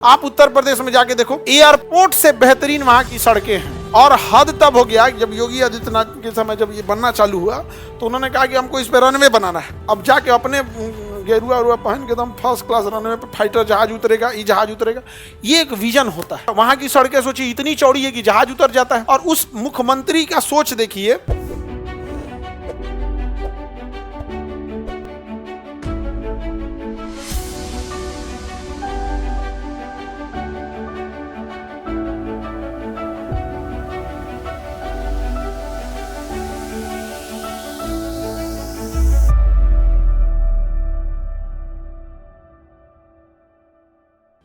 आप उत्तर प्रदेश में जाके देखो, एयरपोर्ट से बेहतरीन वहां की सड़कें हैं। और हद तब हो गया जब योगी आदित्यनाथ के समय जब ये बनना चालू हुआ तो उन्होंने कहा कि हमको इस पे रनवे बनाना है। अब जाके अपने गेरुआ उरुआ पहन के एकदम फर्स्ट क्लास रनवे पे फाइटर जहाज उतरेगा, ये जहाज उतरेगा। ये एक विजन होता है। वहां की सड़कें सोचिए इतनी चौड़ी है कि जहाज उतर जाता है। और उस मुख्यमंत्री का सोच देखिए,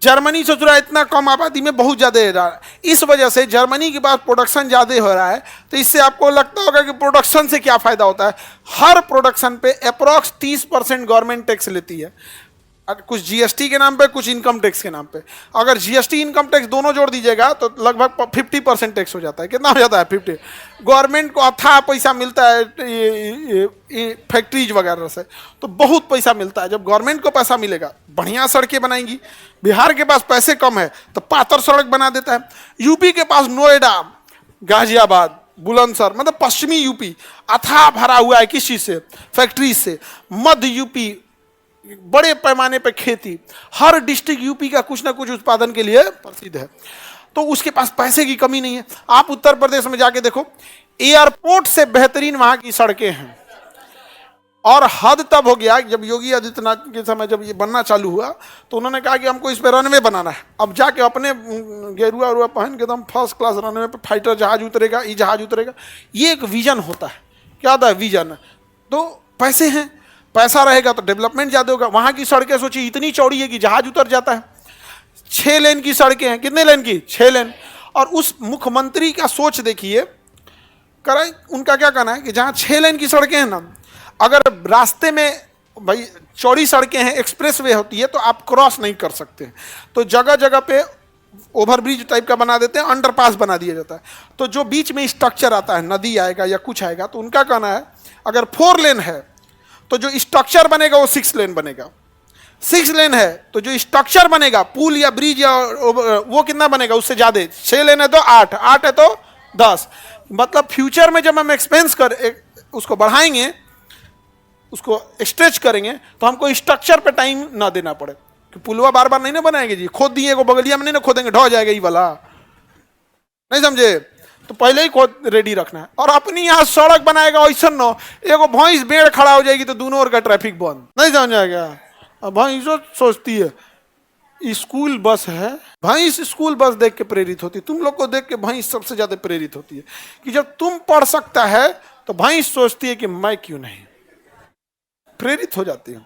जर्मनी सोच रहा है इतना कम आबादी में बहुत ज्यादा हो रहा है। इस वजह से जर्मनी के पास प्रोडक्शन ज्यादा हो रहा है। तो इससे आपको लगता होगा कि प्रोडक्शन से क्या फायदा होता है। हर प्रोडक्शन पे अप्रॉक्स 30% गवर्नमेंट टैक्स लेती है, कुछ जीएसटी के नाम पे, कुछ इनकम टैक्स के नाम पे। अगर जीएसटी इनकम टैक्स दोनों जोड़ दीजिएगा तो लगभग 50% टैक्स हो जाता है। कितना हो जाता है? 50। गवर्नमेंट को अथाह पैसा मिलता है फैक्ट्रीज वगैरह से, तो बहुत पैसा मिलता है। जब गवर्नमेंट को पैसा मिलेगा, बढ़िया सड़कें बनाएंगी। बिहार के पास पैसे कम है तो पातर सड़क बना देता है। यूपी के पास नोएडा, गाजियाबाद, बुलंदशहर, मतलब पश्चिमी यूपी अथाह भरा हुआ है किस चीज से? फैक्ट्री से। मध्य यूपी बड़े पैमाने पर खेती, हर डिस्ट्रिक्ट यूपी का कुछ ना कुछ उत्पादन के लिए प्रसिद्ध है। तो उसके पास पैसे की कमी नहीं है। आप उत्तर प्रदेश में जाके देखो, एयरपोर्ट से बेहतरीन वहां की सड़कें हैं। और हद तब हो गया जब योगी आदित्यनाथ के समय जब ये बनना चालू हुआ तो उन्होंने कहा कि हमको इस पे रनवे बनाना है। अब जाके अपने गेरुआ उरुआ पहन के एकदम फर्स्ट क्लास रनवे पे फाइटर जहाज उतरेगा, ये जहाज उतरेगा। ये एक विजन होता है। क्या होता है? विजन। तो पैसे हैं, पैसा रहेगा तो डेवलपमेंट ज्यादा होगा। वहां की सड़कें सोचिए इतनी चौड़ी है कि जहाज उतर जाता है। 6 लेन की सड़कें हैं। कितने लेन की? 6 लेन। और उस मुख्यमंत्री का सोच देखिए, कराए उनका क्या कहना है कि जहां 6 लेन की सड़कें हैं ना, अगर रास्ते में भाई चौड़ी सड़कें हैं, एक्सप्रेस वे होती है, तो आप क्रॉस नहीं कर सकते। तो जगह जगह पे ओवरब्रिज टाइप का बना देते हैं, अंडरपास बना दिया जाता है। तो जो बीच में स्ट्रक्चर आता है, नदी आएगा या कुछ आएगा, तो उनका कहना है अगर 4 लेन है तो जो स्ट्रक्चर बनेगा वो 6 लेन बनेगा। 6 लेन है तो जो स्ट्रक्चर बनेगा, पुल या ब्रिज या वो कितना बनेगा? उससे ज्यादा। 6 लेन है तो 8, 8 है तो 10। मतलब फ्यूचर में जब हम एक्सपेंस उसको बढ़ाएंगे, उसको स्ट्रेच करेंगे, तो हमको स्ट्रक्चर पे टाइम ना देना पड़े। कि पुलवा बार बार नहीं ना बनाएंगे जी, खोद दिए बगलिया में नहीं ना खोदेंगे, ढह जाएगा ये वाला, नहीं समझे? तो पहले ही खोद रेडी रखना है। और अपनी यहाँ सड़क बनाएगा ऐसा न, एगो भैंस बेड़ खड़ा हो जाएगी तो दोनों ओर का ट्रैफिक बंद, नहीं समझ आएगा। अब भैंसो सोचती है स्कूल बस है, भैंस स्कूल बस देख के प्रेरित होती है। तुम लोग को देख के भैंस सबसे ज्यादा प्रेरित होती है कि जब तुम पढ़ सकता है तो भैंस सोचती है कि मैं क्यों नहीं, प्रेरित हो जाती है।